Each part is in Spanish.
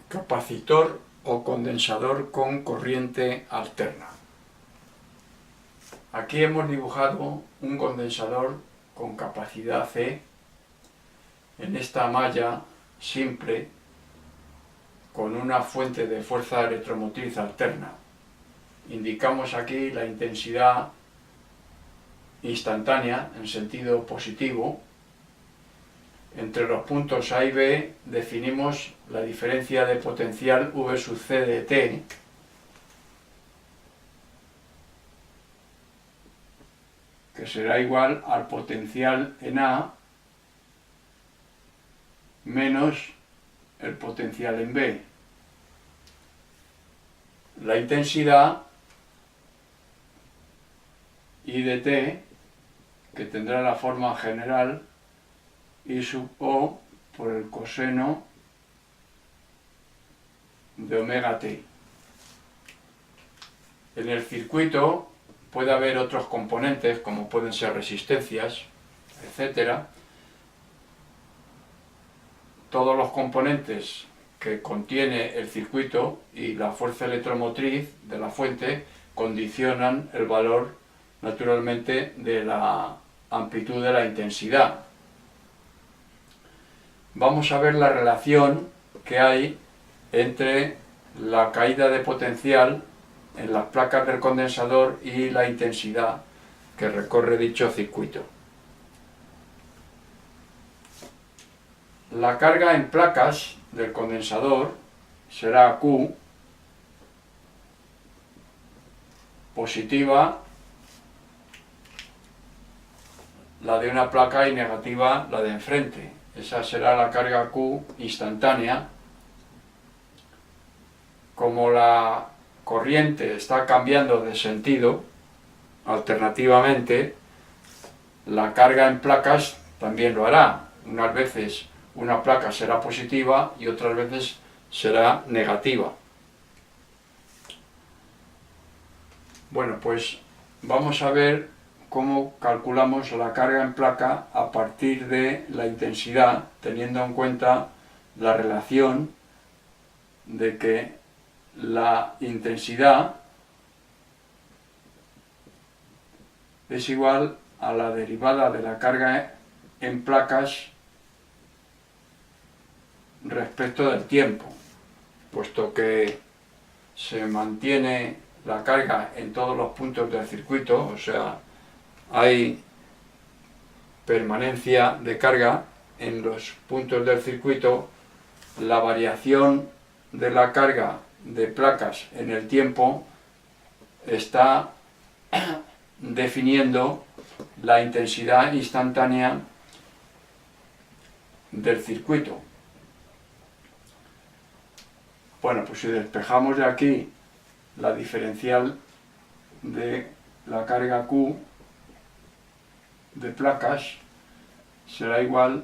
Capacitor o condensador con corriente alterna. Aquí hemos dibujado un condensador con capacidad C en esta malla simple con una fuente de fuerza electromotriz alterna. Indicamos aquí la intensidad instantánea en sentido positivo. Entre los puntos A y B definimos la diferencia de potencial V sub C de T, que será igual al potencial en A menos el potencial en B. La intensidad I de T, que tendrá la forma general I sub O por el coseno de omega t. En el circuito puede haber otros componentes, como pueden ser resistencias, etc. Todos los componentes que contiene el circuito y la fuerza electromotriz de la fuente condicionan el valor, naturalmente, de la amplitud de la intensidad. Vamos a ver la relación que hay entre la caída de potencial en las placas del condensador y la intensidad que recorre dicho circuito. La carga en placas del condensador será Q positiva la de una placa y negativa la de enfrente. Esa será la carga Q instantánea. Como la corriente está cambiando de sentido, alternativamente, la carga en placas también lo hará. Unas veces una placa será positiva y otras veces será negativa. Bueno, pues vamos a ver cómo calculamos la carga en placa a partir de la intensidad, teniendo en cuenta la relación de que la intensidad es igual a la derivada de la carga en placas respecto del tiempo, puesto que se mantiene la carga en todos los puntos del circuito, o sea, hay permanencia de carga en los puntos del circuito. La variación de la carga de placas en el tiempo está definiendo la intensidad instantánea del circuito. Bueno, pues si despejamos de aquí la diferencial de la carga Q de placas, será igual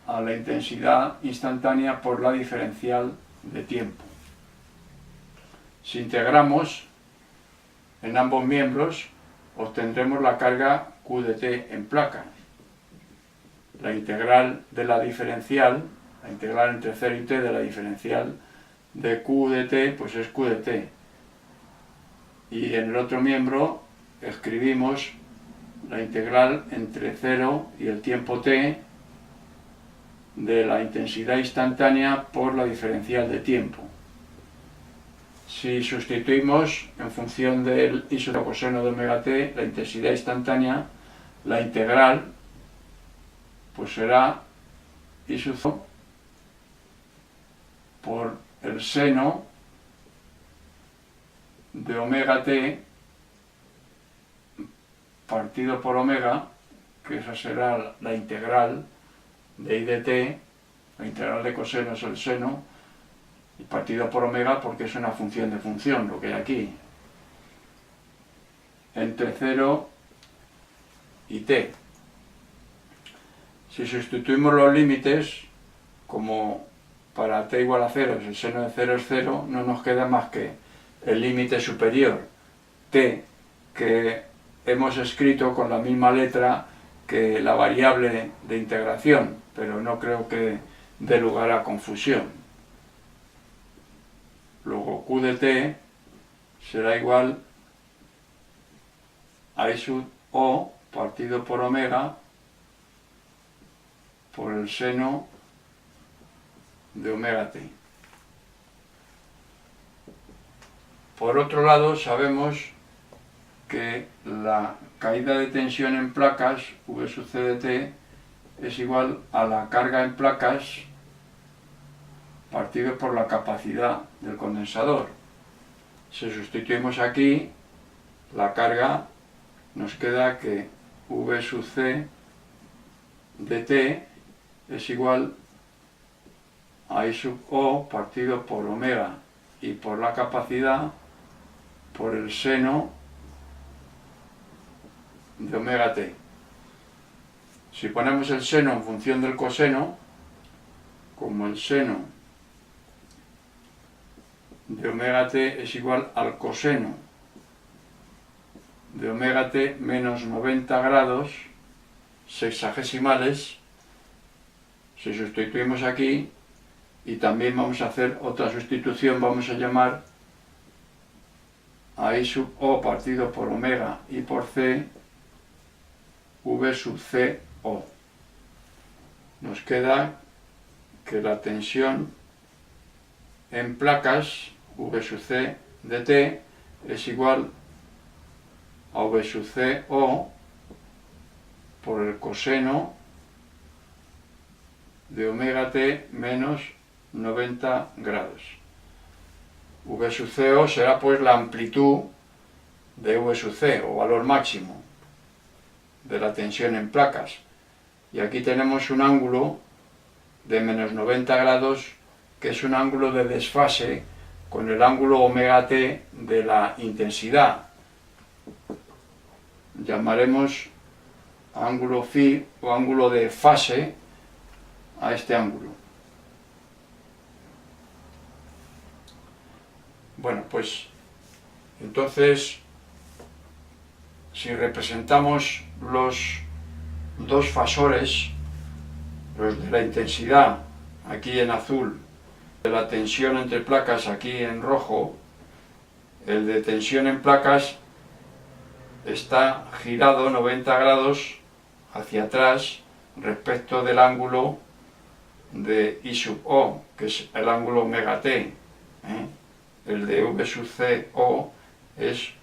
a la intensidad instantánea por la diferencial de tiempo. Si integramos en ambos miembros, obtendremos la carga Q de T en placa. La integral de la diferencial, la integral entre 0 y t de la diferencial de Q de T, pues es Q de T. Y en el otro miembro escribimos la integral entre 0 y el tiempo t de la intensidad instantánea por la diferencial de tiempo. Si sustituimos en función del I sub coseno de omega t la intensidad instantánea, la integral pues será I sub por el seno de omega t partido por omega, que esa será la integral de I de t, la integral de coseno es el seno, y partido por omega porque es una función de función, lo que hay aquí, entre 0 y t. Si sustituimos los límites, como para t igual a 0, el seno de 0 es 0, no nos queda más que el límite superior, t, que hemos escrito con la misma letra que la variable de integración, pero no creo que dé lugar a confusión. Luego Q de t será igual a I sub O partido por omega por el seno de omega t. Por otro lado, sabemos que la caída de tensión en placas, V sub C de t, es igual a la carga en placas partido por la capacidad del condensador. Si sustituimos aquí la carga, nos queda que V sub C de t es igual a I sub O partido por omega y por la capacidad por el seno de omega t. Si ponemos el seno en función del coseno, como el seno de omega t es igual al coseno de omega t menos 90 grados sexagesimales, si sustituimos aquí, y también vamos a hacer otra sustitución, vamos a llamar a I sub O partido por omega y por C V sub C O. Nos queda que la tensión en placas V sub C de t es igual a V sub C O por el coseno de omega t menos 90 grados. V sub C O será pues la amplitud de V sub C, o valor máximo de la tensión en placas. Y aquí tenemos un ángulo de menos 90 grados, que es un ángulo de desfase con el ángulo omega t de la intensidad. Llamaremos ángulo phi o ángulo de fase a este ángulo. Bueno, pues entonces, si representamos los dos fasores, los de la intensidad aquí en azul, de la tensión entre placas aquí en rojo, el de tensión en placas está girado 90 grados hacia atrás respecto del ángulo de I sub O, que es el ángulo omega t. El de V sub C O es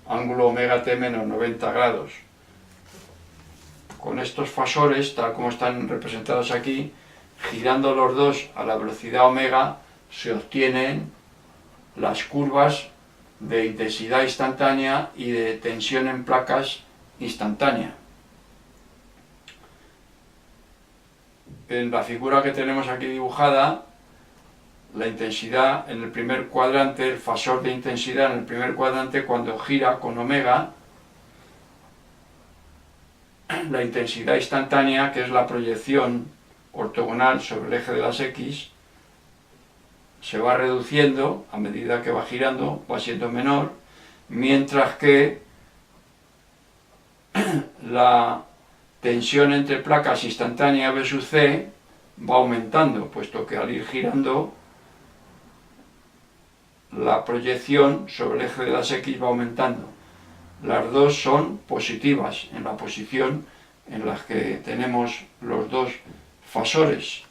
ángulo omega t menos 90 grados. Con estos fasores, tal como están representados aquí, girando los dos a la velocidad omega, se obtienen las curvas de intensidad instantánea y de tensión en placas instantánea. En la figura que tenemos aquí dibujada, la intensidad en el primer cuadrante, el fasor de intensidad en el primer cuadrante, cuando gira con omega, la intensidad instantánea, que es la proyección ortogonal sobre el eje de las X, se va reduciendo a medida que va girando, va siendo menor, mientras que la tensión entre placas instantánea V sub C va aumentando, puesto que al ir girando la proyección sobre el eje de las X va aumentando. Las dos son positivas en la posición en la que tenemos los dos fasores.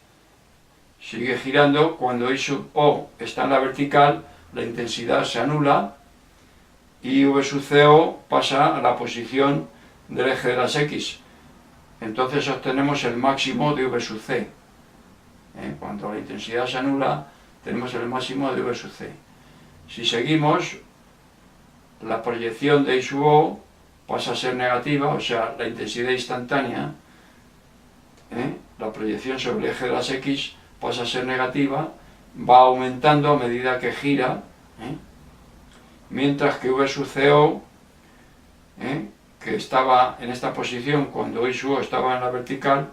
Sigue girando, cuando I sub O está en la vertical, la intensidad se anula y V sub CO pasa a la posición del eje de las X. Entonces obtenemos el máximo de V sub C. Cuando la intensidad se anula, tenemos el máximo de V sub C. Si seguimos, la proyección de I sub O pasa a ser negativa, o sea, la intensidad instantánea, la proyección sobre el eje de las X pasa a ser negativa, va aumentando a medida que gira, mientras que V sub CO, que estaba en esta posición cuando I sub O estaba en la vertical,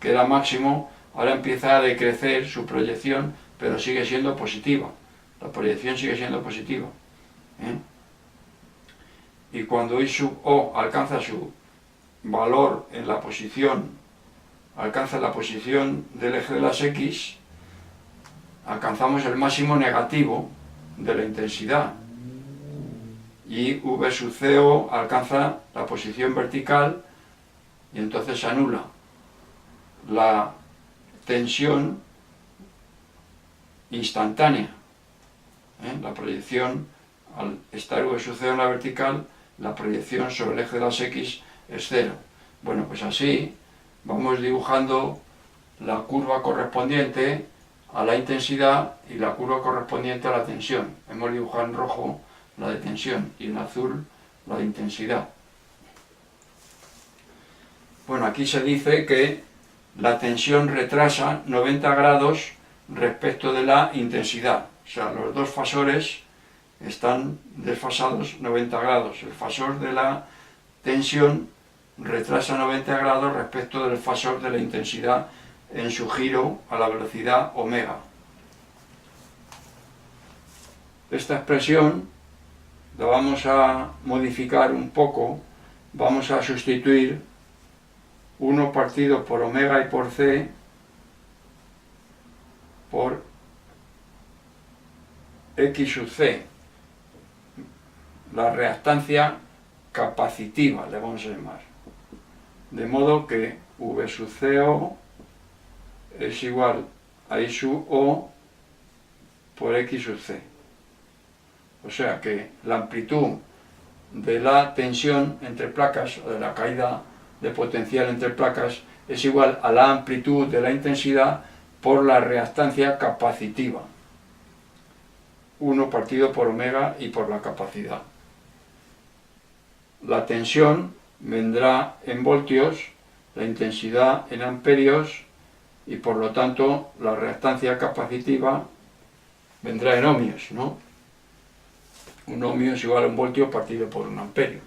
que era máximo, ahora empieza a decrecer su proyección, pero sigue siendo positiva. La proyección sigue siendo positiva. Y cuando I sub O alcanza su valor en la posición alcanza la posición del eje de las X, alcanzamos el máximo negativo de la intensidad, y V sub CO alcanza la posición vertical, y entonces se anula la tensión instantánea, la proyección, al estar V sub CO en la vertical, la proyección sobre el eje de las X es cero. Bueno, pues así vamos dibujando la curva correspondiente a la intensidad y la curva correspondiente a la tensión. Hemos dibujado en rojo la de tensión y en azul la de intensidad. Bueno, aquí se dice que la tensión retrasa 90 grados respecto de la intensidad. O sea, los dos fasores están desfasados 90 grados. El fasor de la tensión retrasa 90 grados respecto del fasor de la intensidad en su giro a la velocidad omega. Esta expresión la vamos a modificar un poco, vamos a sustituir 1 partido por omega y por c por x sub c, la reactancia capacitiva, le vamos a llamar. De modo que V sub CO es igual a I sub O por X sub C. O sea que la amplitud de la tensión entre placas, o de la caída de potencial entre placas, es igual a la amplitud de la intensidad por la reactancia capacitiva. 1 partido por omega y por la capacidad. La tensión vendrá en voltios, la intensidad en amperios, y por lo tanto la reactancia capacitiva vendrá en ohmios, ¿no? Un ohmio es igual a un voltio partido por un amperio.